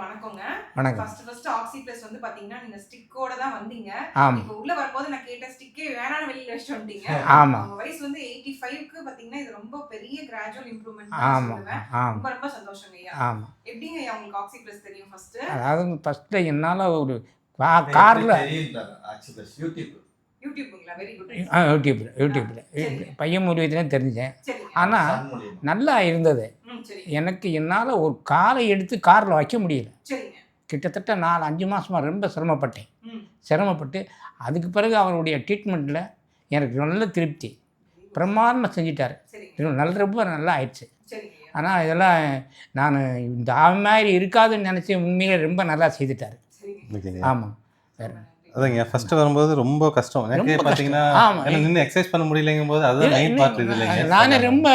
வணக்கங்க. வணக்கம். First oxy plus வந்து பாத்தீங்கன்னா நீங்க ஸ்டிக்கோட தான் வந்தீங்க. ஆமா. இப்போ உள்ள வரும்போது நான் கேட்ட ஸ்டிக்கே வேணான்னு வெளியில வச்சிட்டு வந்துட்டீங்க. ஆமா. உங்க வயசு வந்து 85க்கு பாத்தீங்கன்னா இது ரொம்ப பெரிய கிராஜுவல் இம்ப்ரூவ்மென்ட் ஆமா. சொல்லுவேன். ஆமா. ரொம்ப சந்தோஷங்க ஐயா. ஆமா. எப்படிங்க ஐயா உங்களுக்கு ஆக்ஸி பிளஸ் தெரியும் ஃபர்ஸ்ட்? அதாவது ஃபர்ஸ்ட் என்னால ஒரு கார்ல யூடியூப்ங்களா? Very good. யூடியூப்ல பையன் மூலியத்துல தெரிஞ்சேன். சரிங்க. ஆனா நல்லா இருந்தது. சரி. எனக்கு என்னால ஒரு காரை எடுத்து கார்ல வைக்க முடியல. சரிங்க. கிட்டத்தட்ட 4-5 மாசமா ரொம்ப சிரமப்பட்டேன். ம். சிரமப்பட்டு அதுக்கு பிறகு அவருடைய ட்ரீட்மெண்ட்ல எனக்கு நல்ல திருப்தி. பிரமாதமா செஞ்சிட்டாரு. சரிங்க. ரொம்ப நல்லா ஆயிடுச்சு. சரிங்க. ஆனால் இதெல்லாம் நான் இந்த மாதிரி இருக்காதுன்னு நினச்சி உண்மையிலே ரொம்ப நல்லா செய்துட்டாரு. சரிங்க. ஆமாம். வேறு அதாங்க ஃபஸ்ட்டு வரும்போது ரொம்ப கஷ்டம். எனக்கு பார்த்தீங்கன்னா நின்று எக்ஸசைஸ் பண்ண முடியலைங்கும் போது அதுதான் மெயின் பார்ட் இது இல்லைங்க. நானே ரொம்ப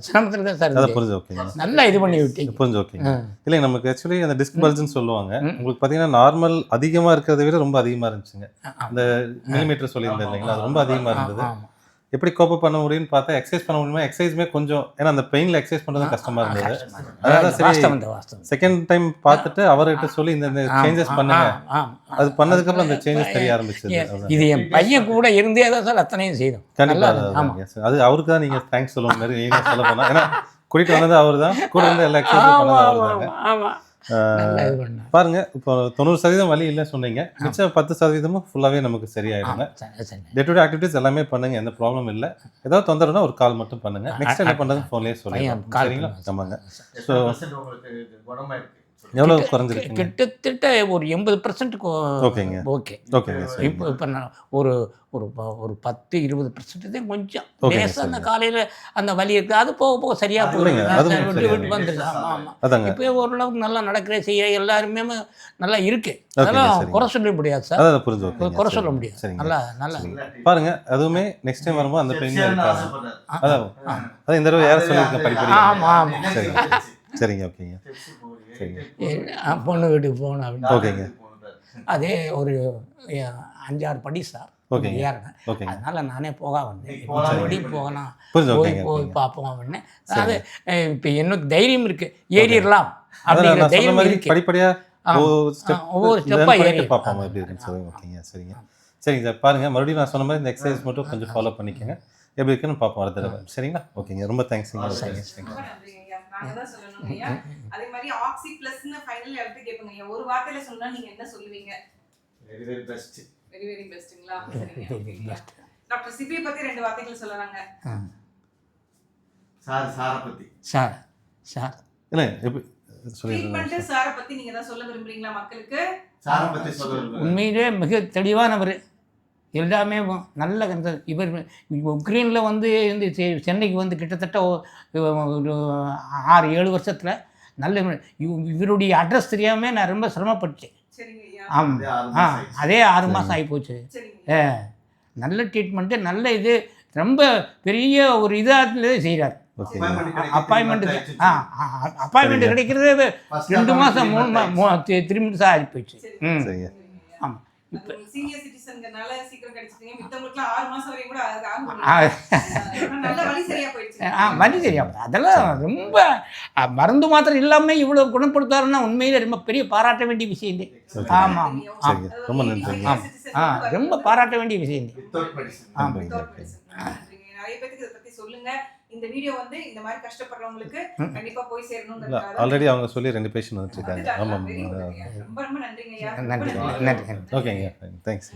சிரமத்தில் தான் சார். அதை புரிஞ்சு ஓகேங்க. நல்லா இது பண்ணி விட்டீங்க. புரிஞ்சு ஓகேங்க. இல்லைங்க நமக்கு ஆக்சுவலி அந்த டிஸ்க் பல்ஜ்னு சொல்லுவாங்க. உங்களுக்கு பார்த்தீங்கன்னா நார்மல் அதிகமாக இருக்கிறத விட ரொம்ப அதிகமாக இருந்துச்சுங்க. அந்த மில்லிமீட்டர் சொல்லியிருந்தேன் இல்லைங்களா, அது ரொம்ப அதிகமாக இருந்தது. எப்படி கோப்ப பண்ண முடியும்னு பார்த்தா எக்ஸசைஸ் பண்ண முடியுமா, எக்ஸசைஸுமே கொஞ்சம் ஏன்னா அந்த பெயினில் எக்ஸசைஸ் பண்ணுறது கஷ்டமாக இருந்தது. அதான் சரி செகண்ட் டைம் பார்த்துட்டு அவர்கிட்ட சொல்லி இந்த சேஞ்சஸ் பண்ணுங்க. அது பண்ணதுக்கப்புறம் அந்த சேஞ்சஸ் தெரிய ஆரம்பிச்சது. இது என் பையன் கூட இருந்தே தான் சார் அத்தனையும் செய்தோம். கண்டிப்பாக அது அவருக்கு தான் நீங்கள் தேங்க்ஸ் சொல்லுவோம். மாதிரி நீங்கள் சொல்ல போனால் ஏன்னா கூட்டிகிட்டு வந்தது அவர் தான், கூட இருந்து எல்லா எக்ஸசைஸ் பண்ணது அவர் தாங்க. பாருங்க இப்போ 90% வலி இல்லை சொன்னீங்க, மிச்சம் 10% ஃபுல்லாகவே நமக்கு சரியாயிடுங்க. டே டு டே ஆக்டிவிட்டிஸ் எல்லாமே பண்ணுங்க, எந்த ப்ராப்ளம் இல்லை. ஏதாவது தொந்தரவுனா ஒரு கால் மட்டும் பண்ணுங்க. நெக்ஸ்ட் என்ன பண்ணுறது ஃபோன்லேயே சொல்லிடுங்க. சரிங்களா? ஆமாங்க. ஸோ எவ்வளோ குறைஞ்சிருக்கு? கிட்டத்தட்ட ஒரு 80% ஓகேங்க. ஓகே ஓகேங்க. இப்போ நான் ஒரு ஒரு ஒரு 10-20% தான் கொஞ்சம் லேசாக அந்த காலையில் அந்த வலி இருக்குது. அது போக போக சரியாக போகுதுங்க. விட்டு விட்டு வந்துடுது. ஆமாம் ஆமாம். இப்போ ஓரளவுக்கு நல்லா நடக்கிற செய்ய எல்லாருமே நல்லா இருக்குது. அதெல்லாம் குறை சொல்ல முடியாது சார். அதான் புரிஞ்சு ஓகே. குறை சொல்ல முடியாது. சரிங்க. நல்லா பாருங்க. அதுவுமே நெக்ஸ்ட் டைம் வரும்போது அந்த பெயின் இருக்காது. அதான் இந்த தடவை யாரை சொல்லியிருக்கேன் படிப்படி. ஆமாம் ஆமாம். சரிங்க. ஓகேங்க. பொண்ணு வீட்டுக்கு போகணும் அப்படின்னு. ஓகேங்க. அதே ஒரு 5-6 படி சார். ஓகேங்க. ஏறினேன். அதனால நானே போக வந்தேன். மறுபடியும் போகலாம், போய் பார்ப்போம் அப்படின்னு. அதாவது இப்போ எனக்கு தைரியம் இருக்கு, ஏறிடலாம் அப்படிங்கிற தைரியம் இருக்கு. படிப்படியாக ஒவ்வொரு ஸ்டெப்பாக ஏறி பார்ப்போம் எப்படி இருக்குன்னு சொல்லுங்க. ஓகேங்க. சரிங்க சார். பாருங்க மறுபடியும் நான் சொன்ன மாதிரி இந்த எக்ஸசைஸ் மட்டும் கொஞ்சம் ஃபாலோ பண்ணிக்கோங்க. எப்படி இருக்குன்னு பார்ப்போம் அடுத்த தடவை. சரிங்களா? ஓகேங்க. ரொம்ப தேங்க்ஸுங்க. அதே மாதிரி ஆக்ஸி பிளஸ்னு ஃபைனல் எடுத்து கேட்பீங்க. ஒரு வார்த்தையில சொன்னா நீங்க என்ன சொல்லுவீங்க? Very very best. Very very பெஸ்ட்ங்களா? சரிங்க. டாக்டர் சிபி பத்தி 2 வார்த்தைகள் சொல்லறாங்க. சார் பத்தி. சார் இல்ல எப்படி ட்ரீட்மென்ட் சார பத்தி நீங்க தான் சொல்ல விரும்புறீங்களா மக்களுக்கு? சார பத்தி சொல்ல விரும்புறேன். உண்மையிலே மிக தெளிவானவர். எல்லாமே நல்ல இவர் உக்ரைனில் வந்து சென்னைக்கு வந்து கிட்டத்தட்ட ஒரு 6-7 வருஷத்தில் நல்ல இவருடைய அட்ரஸ் தெரியாமல் நான் ரொம்ப சிரமப்பட்டேன். ஆமாம். அதே 6 மாதம் ஆகிப்போச்சு. நல்ல ட்ரீட்மெண்ட்டு, நல்ல இது, ரொம்ப பெரிய ஒரு இதாக செய்கிறார். அப்பாயின்மெண்ட் கிடைக்கிறது 2 மாதம் 3 மாதம் ஆகி போச்சு. ஆமாம். இப்போ சீனியர் சிட்டிசன்ங்கனால சீக்கிரம் கிடைச்சிட்டீங்க. மித்தவங்களுக்குலாம் 6 மாசம் வரையும் கூட ஆகும். நல்ல வலி சரியா போயிடுச்சு. வலி சரியா போகுது. அதெல்லாம் ரொம்ப மருந்து மாத்திரம் இல்லாமல் இவ்வளோ குணப்படுத்தாருன்னா உண்மையிலே ரொம்ப பெரிய பாராட்ட வேண்டிய விஷயம். ஆமாம். ரொம்ப நன்றி. ரொம்ப பாராட்ட வேண்டிய விஷயம். நிறைய பேருக்கு இதை பத்தி சொல்லுங்க. இந்த வீடியோ வந்து இந்த மாதிரி கஷ்டப்படுறவங்களுக்கு கண்டிப்பா போய் சேரணும். ஆல்ரெடி அவங்க சொல்லி 2 பேஷண்ட் வந்துட்டு இருக்காங்க. ஆமாம். ரொம்ப நன்றிங்க ஐயா. நன்றி. ஓகேங்க. தேங்க்ஸ்.